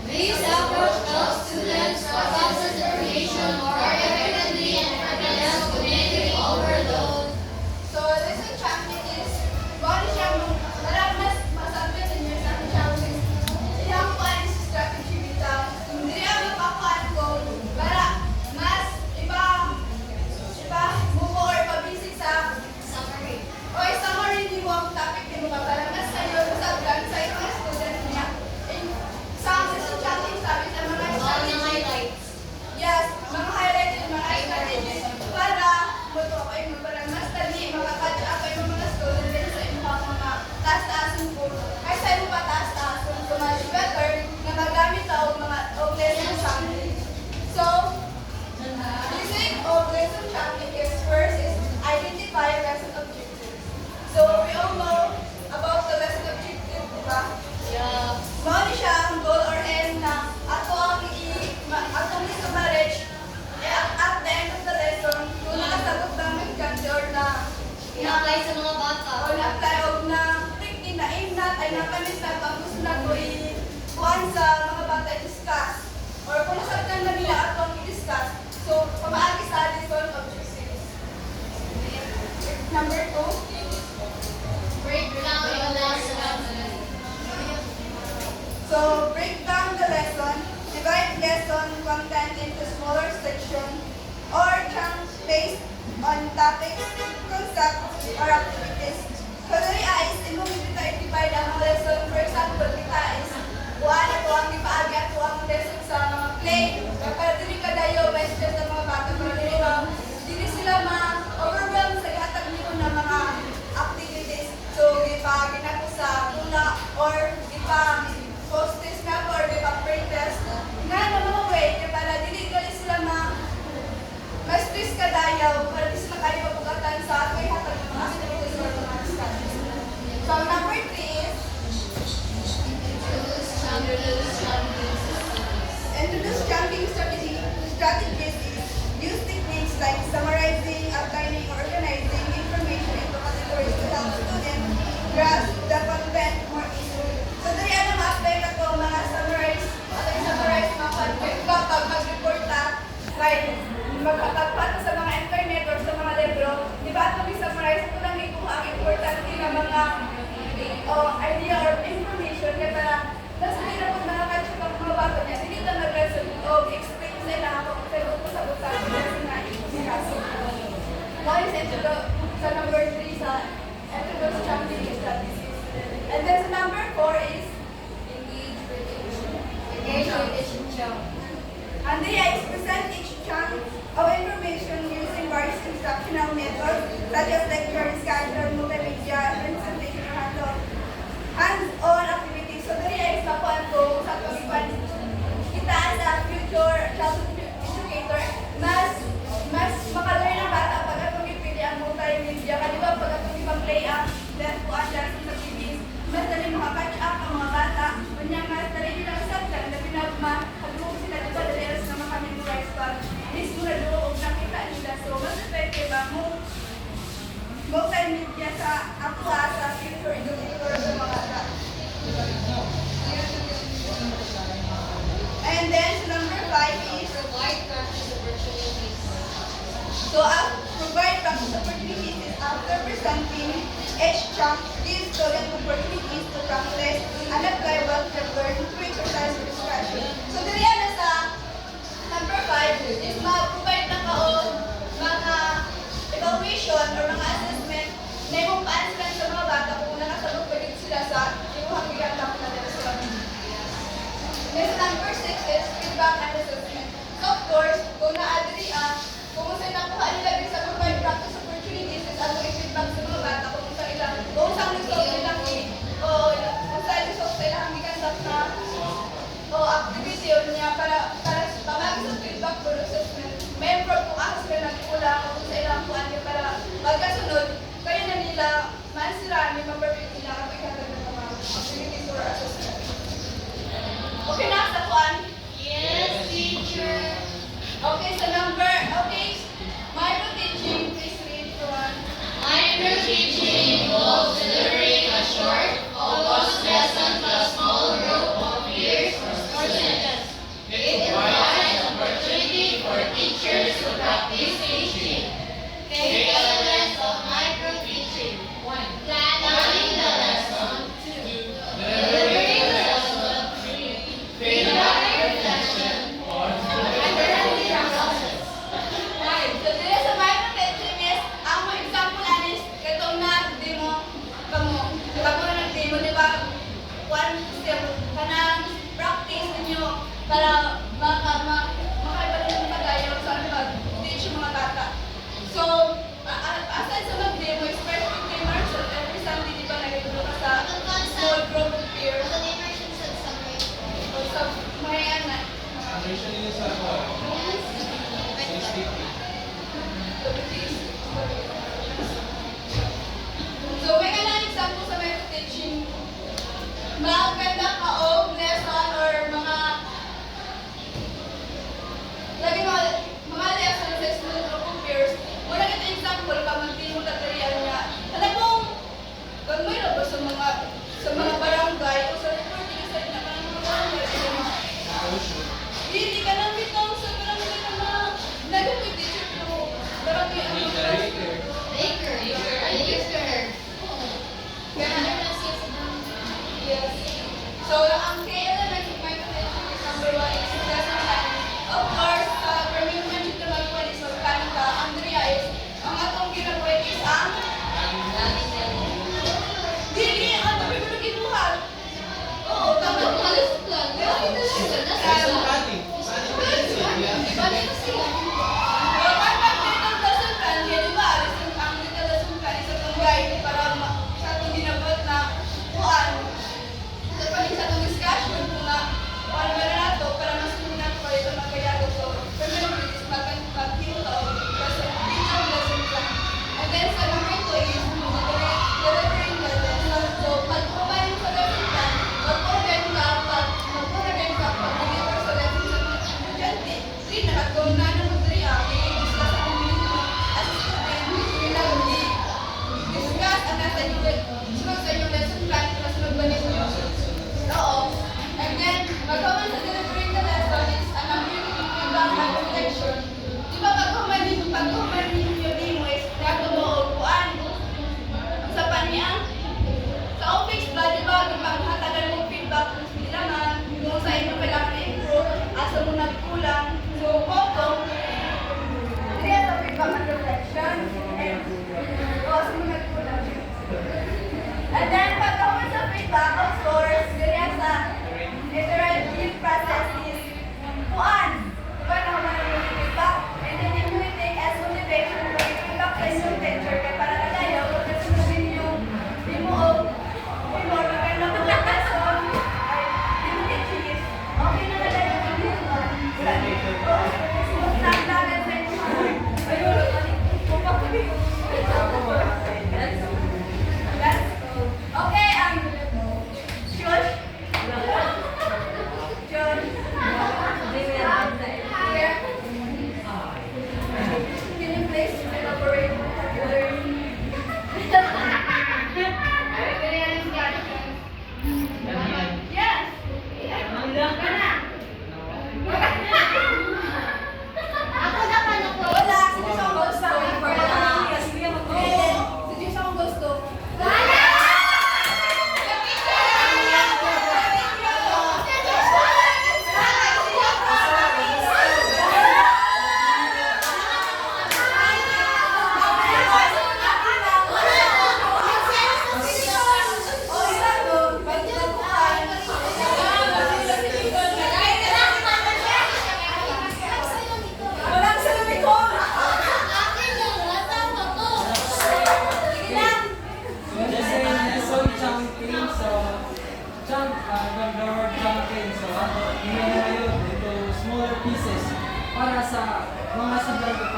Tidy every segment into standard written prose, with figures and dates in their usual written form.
These approach helps students process information more effectively and on topics, concepts, or activities. So diri is imong kita i-divide ang lesson. For example, kita is buwan ato ang ipaagi ato ang lesson sa mga play. Para dili kadayo may stress sa mga bata para dili sila ma-overwhelm sa ihatag nimo na mga activities. So gipaagi nato sa tula or post-test na or pre-test. Nga na mga way para dili gali sila ma-stress kadayo para di sila kaya mapugatan sa ato ihatag ng mga activities or mga studies. So number 3 is introduce chunking strategies is use techniques like summarizing, outlining, or organizing information into categories to help students grasp the content more easily. So dali ano ma-apply na to mga summarize mga content kapag mag-report na like magkatagpat sa mga internet or sa mga libro, di ba ito i-summarize ito lang ikuha ang importante na mga idea or information kaya para nasa hirap ang mga katsyo ng mga bago niya, hindi lang nag-lesson o explain nila ako sa buta-buta kasi nga ikasikaso. One is sa number 3 sa introduce chunking strategies. And then sa number 4 is engage with each chunk. And they present each chunk of information using various instructional methods such as lecture, schedule, multimedia, presentation, or hands-on activities. So dali ay sapuan ko sa pag-ipan kita sa future childhood educator mas makalearn ang bata pag atong ipili ang multimedia kanila pag atong ipang-play ang left ko ang lesson sa TV mas dali makakatch up ang mga bata kunya mas dali nilang sabtan na pinagmahagulog sila diba dali alas na makamemorize pa mismo na doon nakita nila so mas effective ang multimedia sa ako sa future educator sa mga bata. And then number 5 is provide practice opportunities. So provide practice opportunities is after presenting each chunk gives students opportunities to practice and apply what they learn to exercise discretion. So dili na sa number 5 is ma-provide na kaon mga evaluation or mga assessment na imong pa-answer sa mga bata kung nakasabot pa din sila sa imuhang gigatap na lesson. Next number 6 is feedback and assessment. So of course, kung na-adri kung saan nakuha nila din sa provide practice opportunities is ano i-feedback sa mga bata kung saan ilang kung saan result nilang kung saan result sa ilang gigatap na activity o niya para pamagi sa feedback for assessment. May improve kung ako sila nagkulang kung sa ilang kuhan niya para magkasunod kaya na nila mansira may ma-perfect nila kapag ihatag ng mga activities or assessment. Okay na sa kuhan? Yes, teacher. Okay, micro-teaching, please read one. Micro-teaching involves delivering a short, focused lesson to a small group of peers or students. It provides opportunity for teachers to practice teaching. Take elements of micro-teaching. 1. Planning the lesson. 2. Delivering the lesson. 3. Feedback and reflection. 4. Understanding the process. Right. So, dito sa micro-teaching is, ang mga example anis, itong na-demo, bago na nag-demo, di ba? One step, kanang practice ninyo para makaibalin ng pagayo sa ano mag-teach yung mga bata. So, aside sa mag-demo, is first 15 marks at every Sunday, di ba, nagtuturo ka sa small group of peers. O sa mga yan na. So, may kanang example sa micro-teaching. Maganda ka o lesson or mga lagi mga lesson sa small group of peers. Muna kita example ka mag-demo tatarian nga. Alam mong gagmay na ba sa mga barangay o sa reporting sa na mga barangay? Hindi ka nang bitaw sa barangay na nag-teacher pero barangay ang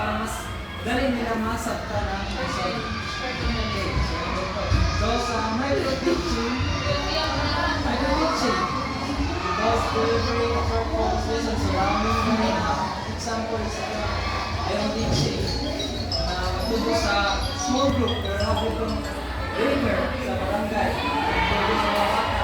para mas dali nila masabta ng lesson. Okay, so sa micro-teaching, because delivering a short lesson, so maraming mga example sa ayong teaching na matulog sa small group, pero having learner sa barangay, matulog sa mga